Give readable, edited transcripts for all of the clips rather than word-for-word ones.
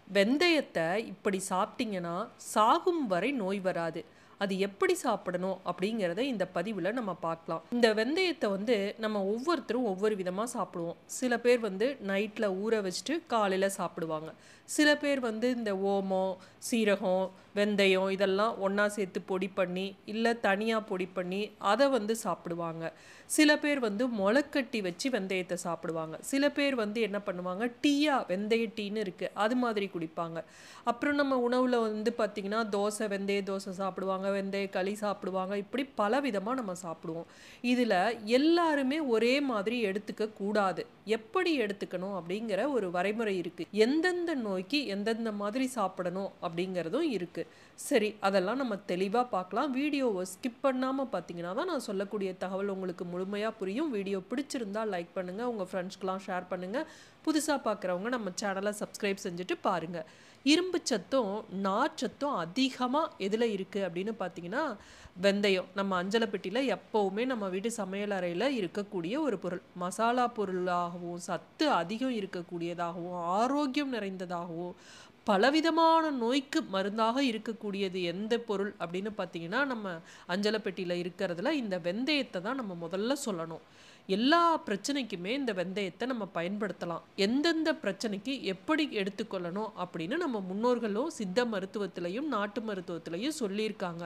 வெந்தயத்தை இப்படி சாப்பிட்டீங்கன்னா சாகும் வரை நோய் வராது. அது எப்படி சாப்பிடணும் அப்படிங்கிறத இந்த பதிவில் நம்ம பார்க்கலாம். இந்த வெந்தயத்தை நம்ம ஒவ்வொருத்தரும் ஒவ்வொரு விதமாக சாப்பிடுவோம். சில பேர் நைட்டில் ஊற வச்சுட்டு காலையில் சாப்பிடுவாங்க. சில பேர் இந்த ஓமம், சீரகம், வெந்தயம் இதெல்லாம் ஒன்றா சேர்த்து பொடி பண்ணி இல்லை தனியாக பொடி பண்ணி அதை சாப்பிடுவாங்க. சில பேர் முளைக்கட்டி வச்சு வெந்தயத்தை சாப்பிடுவாங்க. சில பேர் என்ன பண்ணுவாங்க, டீயா வெந்தய டீன்னு இருக்குது அது மாதிரி குடிப்பாங்க. அப்புறம் நம்ம உணவில் பார்த்திங்கன்னா தோசை, வெந்தய தோசை சாப்பிடுவாங்க, வெந்தய களி சாப்பிடுவாங்க. இப்படி பல விதமாக நம்ம சாப்பிடுவோம். இதில் எல்லாருமே ஒரே மாதிரி எடுத்துக்க கூடாது. எப்படி எடுத்துக்கணும் அப்படிங்கிற ஒரு வரைமுறை இருக்குது. எந்தெந்த நோய்க்கு எந்தெந்த மாதிரி சாப்பிடணும் அப்படிங்கிறதும் இருக்குது. சரி, அதெல்லாம் நம்ம தெளிவாக பார்க்கலாம். வீடியோவை ஸ்கிப் பண்ணாமல் பார்த்தீங்கன்னா தான் நான் சொல்லக்கூடிய தகவல் உங்களுக்கு முழுமையாக புரியும். வீடியோ பிடிச்சிருந்தால் லைக் பண்ணுங்கள், உங்கள் ஃப்ரெண்ட்ஸ்க்கெலாம் ஷேர் பண்ணுங்கள். புதுசாக பார்க்குறவங்க நம்ம சேனலை சப்ஸ்கிரைப் செஞ்சுட்டு பாருங்கள். இரும்பு சத்தும் நார்ச்சத்தும் அதிகமாக எதில் இருக்குது அப்படின்னு பார்த்தீங்கன்னா வெந்தயம். நம்ம அஞ்சலை பெட்டியில் எப்போவுமே நம்ம வீட்டு சமையல் அறையில் இருக்கக்கூடிய ஒரு பொருள். மசாலா பொருளாகவும் சத்து அதிகம் இருக்கக்கூடியதாகவும் ஆரோக்கியம் நிறைந்ததாகவும் பலவிதமான நோய்க்கு மருந்தாக இருக்கக்கூடியது எந்த பொருள் அப்படின்னு பார்த்தீங்கன்னா நம்ம அஞ்சலை பெட்டியில் இருக்கிறதுல இந்த வெந்தயத்தை தான் நம்ம முதல்ல சொல்லணும். எல்லா பிரச்சனைக்குமே இந்த வெந்தயத்தை நம்ம பயன்படுத்தலாம். எந்தெந்த பிரச்சனைக்கு எப்படி எடுத்துக்கொள்ளணும் அப்படின்னு நம்ம முன்னோர்களும் சித்த மருத்துவத்திலையும் நாட்டு மருத்துவத்திலையும் சொல்லியிருக்காங்க.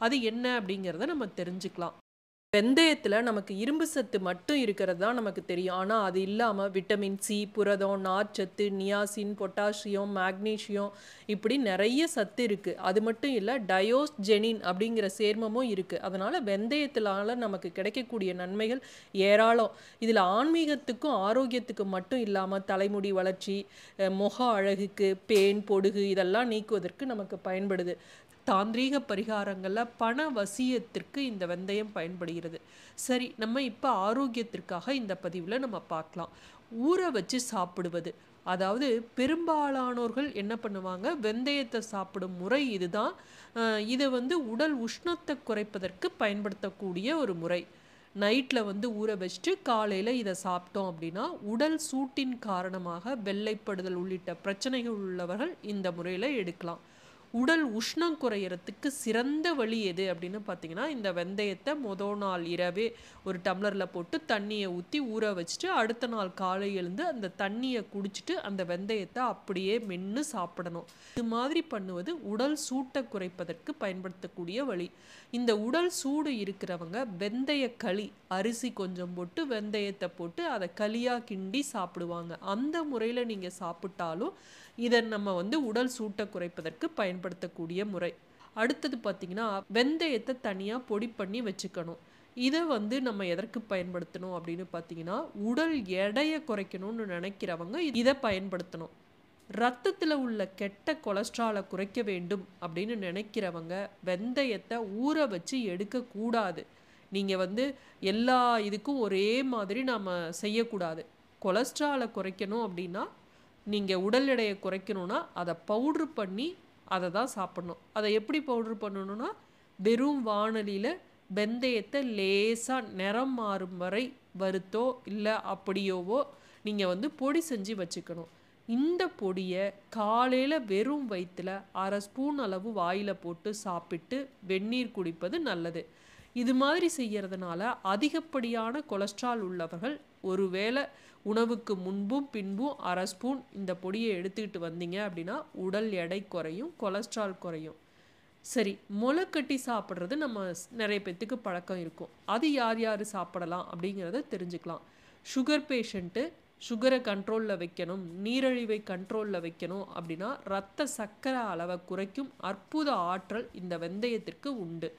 அது என்ன அப்படிங்கிறத நம்ம தெரிஞ்சுக்கலாம். வெந்தயத்தில் நமக்கு இரும்பு சத்து மட்டும் இருக்கிறது தான் நமக்கு தெரியும். ஆனால் அது இல்லாமல் விட்டமின் சி, புரதம், நார்ச்சத்து, நியாசின், பொட்டாசியம், மேக்னீஷியம் இப்படி நிறைய சத்து இருக்குது. அது மட்டும் இல்லை, டயோஸ்ஜெனின் அப்படிங்கிற சேர்மமும் இருக்குது. அதனால் வெந்தயத்தினால நமக்கு கிடைக்கக்கூடிய நன்மைகள் ஏராளம். இதில் ஆன்மீகத்துக்கும் ஆரோக்கியத்துக்கும் மட்டும் இல்லாமல் தலைமுடி வளர்ச்சி, முக அழகுக்கு, பேன், பொடுகு இதெல்லாம் நீக்குவதற்கு நமக்கு பயன்படுது. தாந்திரீக பரிகாரங்களில் பண வசியத்திற்கு இந்த வெந்தயம் பயன்படுகிறது. சரி, நம்ம இப்போ ஆரோக்கியத்திற்காக இந்த பதிவில் நம்ம பார்க்கலாம். ஊற வச்சு சாப்பிடுவது, அதாவது பெரும்பாலானோர்கள் என்ன பண்ணுவாங்க, வெந்தயத்தை சாப்பிடும் முறை இதுதான். இதை உடல் உஷ்ணத்தை குறைப்பதற்கு பயன்படுத்தக்கூடிய ஒரு முறை. நைட்டில் ஊற வச்சுட்டு காலையில் இதை சாப்பிட்டோம் அப்படின்னா உடல் சூட்டின் காரணமாக வெள்ளைப்படுதல் உள்ளிட்ட பிரச்சனைகள் உள்ளவர்கள் இந்த முறையில் எடுக்கலாம். உடல் உஷ்ணம் குறையறதுக்கு சிறந்த வழி எது அப்படின்னு பார்த்தீங்கன்னா, இந்த வெந்தயத்தை முதல் நாள் இரவே ஒரு டம்ளரில் போட்டு தண்ணியை ஊற்றி ஊற வச்சுட்டு அடுத்த நாள் காலை எழுந்து அந்த தண்ணியை குடிச்சிட்டு அந்த வெந்தயத்தை அப்படியே மென்று சாப்பிடணும். இது மாதிரி பண்ணுவது உடல் சூட்டை குறைப்பதற்கு பயன்படுத்தக்கூடிய வழி. இந்த உடல் சூடு இருக்கிறவங்க வெந்தய களி, அரிசி கொஞ்சம் போட்டு வெந்தயத்தை போட்டு அதை களியாக கிண்டி சாப்பிடுவாங்க. அந்த முறையில் நீங்கள் சாப்பிட்டாலும் இதை நம்ம உடல் சூட்டை குறைப்பதற்கு பயன்படுத்தக்கூடிய முறை. அடுத்தது பார்த்திங்கன்னா, வெந்தயத்தை தனியாக பொடி பண்ணி வச்சுக்கணும். இதை நம்ம எதற்கு பயன்படுத்தணும் அப்படின்னு பார்த்தீங்கன்னா, உடல் எடையை குறைக்கணும்னு நினைக்கிறவங்க இதை பயன்படுத்தணும். ரத்தத்தில் உள்ள கெட்ட கொலஸ்ட்ராலை குறைக்க வேண்டும் அப்படின்னு நினைக்கிறவங்க வெந்தயத்தை ஊற வச்சு எடுக்கக்கூடாது. நீங்கள் எல்லா இதுக்கும் ஒரே மாதிரி நாம் செய்யக்கூடாது. கொலஸ்ட்ராலை குறைக்கணும் அப்படின்னா, நீங்கள் உடல் எடையை குறைக்கணும்னா அதை பவுட்ரு பண்ணி அதை தான் சாப்பிட்ணும். அதை எப்படி பவுட்ரு பண்ணணும்னா, வெறும் வாணலியில் வெந்தயத்தை லேசாக நிறம் மாறும் வரை வறுத்தோ இல்லை அப்படியோவோ நீங்கள் பொடி செஞ்சு வச்சுக்கணும். இந்த பொடியை காலையில் வெறும் வயிற்றில் 1/2 ஸ்பூன் அளவு வாயில் போட்டு சாப்பிட்டு வெந்நீர் குடிப்பது நல்லது. இது மாதிரி செய்கிறதுனால அதிகப்படியான கொலஸ்ட்ரால் உள்ளவர்கள் ஒருவேளை உணவுக்கு முன்பும் பின்பும் 1/2 ஸ்பூன் இந்த பொடியை எடுத்துக்கிட்டு வந்தீங்க அப்படின்னா உடல் எடை குறையும், கொலஸ்ட்ரால் குறையும். சரி, முளைக்கட்டி சாப்பிட்றது நம்ம நிறைய பேத்துக்கு பழக்கம் இருக்கும். அது யார் யார் சாப்பிடலாம் அப்படிங்கிறத தெரிஞ்சுக்கலாம். சுகர் பேஷண்ட்டு சுகரை கண்ட்ரோலில் வைக்கணும், நீரிழிவை கண்ட்ரோலில் வைக்கணும் அப்படின்னா இரத்த சர்க்கரை அளவை குறைக்கும் அற்புத ஆற்றல் இந்த வெந்தயத்திற்கு உண்டு.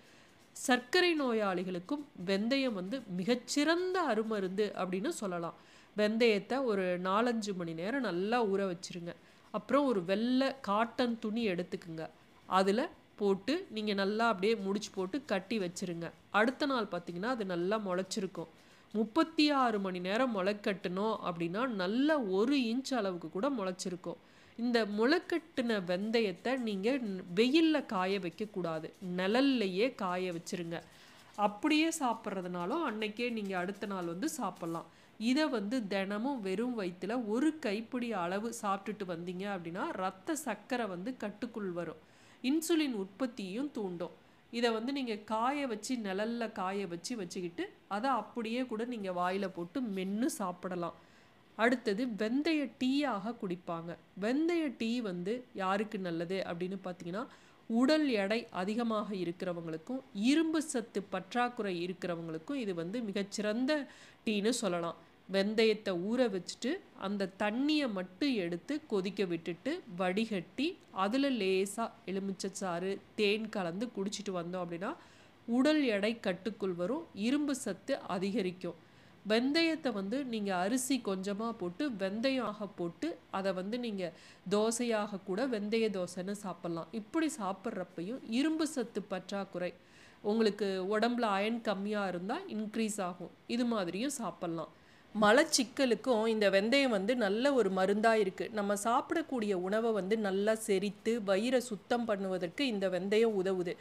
சர்க்கரை நோயாளிகளுக்கும் வெந்தயம் மிகச்சிறந்த அருமருந்து அப்படின்னு சொல்லலாம். வெந்தயத்தை ஒரு 4-5 மணி நேரம் நல்லா ஊற வச்சுருங்க. அப்புறம் ஒரு வெள்ளை காட்டன் துணி எடுத்துக்குங்க. அதில் போட்டு நீங்கள் நல்லா அப்படியே முடிச்சு போட்டு கட்டி வச்சுருங்க. அடுத்த நாள் பார்த்திங்கன்னா அது நல்லா முளைச்சிருக்கும். 36 மணி நேரம் முளைக்கட்டணும் அப்படின்னா நல்ல 1 இன்ச் அளவுக்கு கூட முளைச்சிருக்கும். இந்த முளைக்கட்டின வெந்தயத்தை நீங்கள் வெயிலில் காய வைக்கக்கூடாது, நிழல்லையே காய வச்சுருங்க. அப்படியே சாப்பிட்றதுனாலும் அன்னைக்கே நீங்கள் அடுத்த நாள் சாப்பிட்லாம். இதை வந்து தினமும் வெறும் வயிற்றுல ஒரு கைப்பிடி அளவு சாப்பிட்டுட்டு வந்தீங்க அப்படின்னா ரத்த சர்க்கரை வந்து கட்டுக்குள் வரும், இன்சுலின் உற்பத்தியும் தூண்டும். இதை வந்து நீங்கள் காய வச்சு நிழல்ல காய வச்சு வச்சுக்கிட்டு அதை அப்படியே கூட நீங்கள் வாயில் போட்டு மென்று சாப்பிடலாம். அடுத்தது வெந்தய டீயாக குடிப்பாங்க. வெந்தய டீ வந்து யாருக்கு நல்லது அப்படின்னு பார்த்தீங்கன்னா, உடல் எடை அதிகமாக இருக்கிறவங்களுக்கும் இரும்பு சத்து பற்றாக்குறை இருக்கிறவங்களுக்கும் இது வந்து மிகச்சிறந்த டீன்னு சொல்லலாம். வெந்தயத்தை ஊற வச்சுட்டு அந்த தண்ணியை மட்டும் எடுத்து கொதிக்க விட்டுட்டு வடிகட்டி அதில் லேசாக எலுமிச்சைச்சாறு தேன் கலந்து குடிச்சிட்டு வந்தோம் அப்படின்னா உடல் எடை கட்டுக்குள் வரும், இரும்பு சத்து அதிகரிக்கும். வெந்தயத்தை வந்து நீங்கள் அரிசி கொஞ்சமாக போட்டு வெந்தயமாக போட்டு அதை வந்து நீங்கள் தோசையாக கூட வெந்தய தோசைன்னு சாப்பிட்லாம். இப்படி சாப்பிட்றப்பையும் இரும்பு சத்து பற்றாக்குறை, உங்களுக்கு உடம்புல அயன் கம்மியாக இருந்தால் இன்க்ரீஸ் ஆகும், இது மாதிரியும் சாப்பிட்லாம். மலச்சிக்கலுக்கும் இந்த வெந்தயம் வந்து நல்ல ஒரு மருந்தாக இருக்குது. நம்ம சாப்பிடக்கூடிய உணவை வந்து நல்லா செரித்து வயிறை சுத்தம் பண்ணுவதற்கு இந்த வெந்தயம் உதவுது.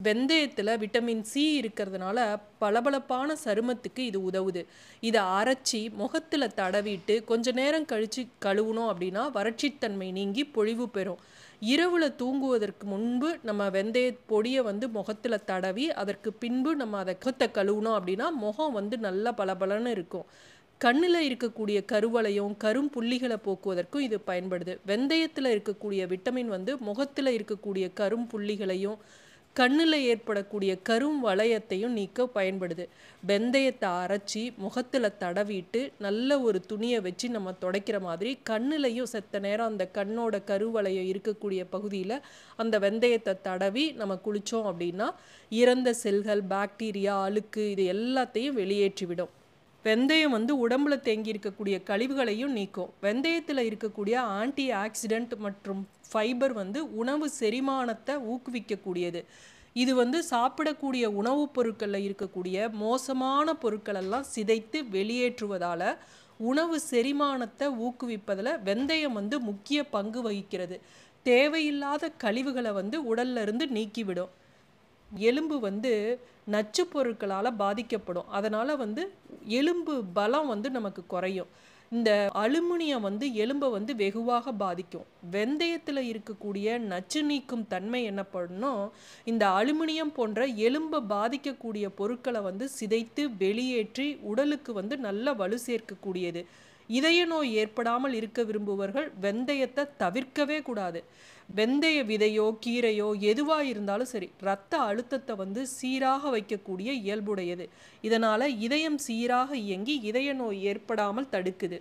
வெந்தயத்தில் விட்டமின் சி இருக்கிறதுனால பளபளப்பான சருமத்துக்கு இது உதவுது. இதை அரைச்சி முகத்தில் தடவிட்டு கொஞ்ச நேரம் கழித்து கழுவுனோம் அப்படின்னா வறட்சித்தன்மை நீங்கி பொழிவு பெறும். இரவில் தூங்குவதற்கு முன்பு நம்ம வெந்தய பொடியை வந்து முகத்தில் தடவி அதற்கு பின்பு நம்ம அதை முகத்தை கழுவுனோம் அப்படின்னா முகம் வந்து நல்லா பளபளன்னு இருக்கும். கண்ணில் இருக்கக்கூடிய கருவளையம் கரும் புள்ளிகளை போக்குவதற்கும் இது பயன்படுது. வெந்தயத்தில் இருக்கக்கூடிய விட்டமின் வந்து முகத்தில் இருக்கக்கூடிய கரும் புள்ளிகளையும் கண்ணில் ஏற்படக்கூடிய கரும் வளையத்தையும் நீக்க பயன்படுது. வெந்தயத்தை அரைச்சி முகத்தில் தடவிட்டு நல்ல ஒரு துணியை வச்சு நம்ம துடைக்கிற மாதிரி கண்ணிலையும் செத்த நேரம் அந்த கண்ணோட கருவளையம் இருக்கக்கூடிய பகுதியில் அந்த வெந்தயத்தை தடவி நம்ம குளித்தோம் அப்படின்னா இறந்த செல்கள் பாக்டீரியா அழுக்கு இது எல்லாத்தையும் வெளியேற்றிவிடும். வெந்தயம் வந்து உடம்புல தேங்கி இருக்கக்கூடிய கழிவுகளையும் நீக்கும். வெந்தயத்தில் இருக்கக்கூடிய ஆன்டி ஆக்சிடென்ட் மற்றும் ஃபைபர் வந்து உணவு செரிமானத்தை ஊக்குவிக்கக்கூடியது. இது வந்து சாப்பிடக்கூடிய உணவுப் பொருட்களில் இருக்கக்கூடிய மோசமான பொருட்களெல்லாம் சிதைத்து வெளியேற்றுவதால் உணவு செரிமானத்தை ஊக்குவிப்பதில் வெந்தயம் வந்து முக்கிய பங்கு வகிக்கிறது. தேவையில்லாத கழிவுகளை வந்து உடல்ல இருந்து நீக்கிவிடும். எலும்பு வந்து நச்சு பொருட்களால் பாதிக்கப்படும், அதனால் வந்து எலும்பு பலம் வந்து நமக்கு குறையும். இந்த அலுமினியம் வந்து எலும்பை வந்து வெகுவாக பாதிக்கும். வெந்தயத்தில் இருக்கக்கூடிய நச்சு நீக்கும் தன்மை என்ன பண்ணணும், இந்த அலுமினியம் போன்ற எலும்பை பாதிக்கக்கூடிய பொருட்களை வந்து சிதைத்து வெளியேற்றி உடலுக்கு வந்து நல்ல வலு சேர்க்கக்கூடியது. இதய நோய் ஏற்படாமல் இருக்க விரும்புபவர்கள் வெந்தயத்தை தவிர்க்கவே கூடாது. வெந்தய விதையோ கீரையோ எதுவாக இருந்தாலும் சரி இரத்த அழுத்தத்தை வந்து சீராக வைக்கக்கூடிய இயல்புடையது. இதனால் இதயம் சீராக இயங்கி இதய நோய் ஏற்படாமல் தடுக்குது.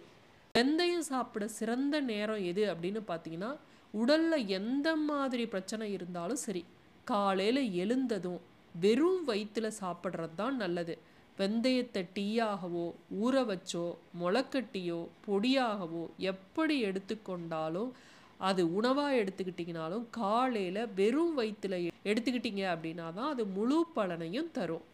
வெந்தயம் சாப்பிட சிறந்த நேரம் எது அப்படின்னு பார்த்தீங்கன்னா, உடலில் எந்த மாதிரி பிரச்சனை இருந்தாலும் சரி காலையில் எழுந்ததும் வெறும் வயிற்றில் சாப்பிட்றது தான் நல்லது. வெந்தயத்தை டீயாகவோ ஊற வச்சோ முளைக்கட்டியோ பொடியாகவோ எப்படி எடுத்துக்கொண்டாலும் அது உணவாக எடுத்துக்கிட்டிங்கனாலும் காலையில் வெறும் வயிற்றில் எடுத்துக்கிட்டீங்க அப்படின்னா தான் அது முழு பலனையும் தரும்.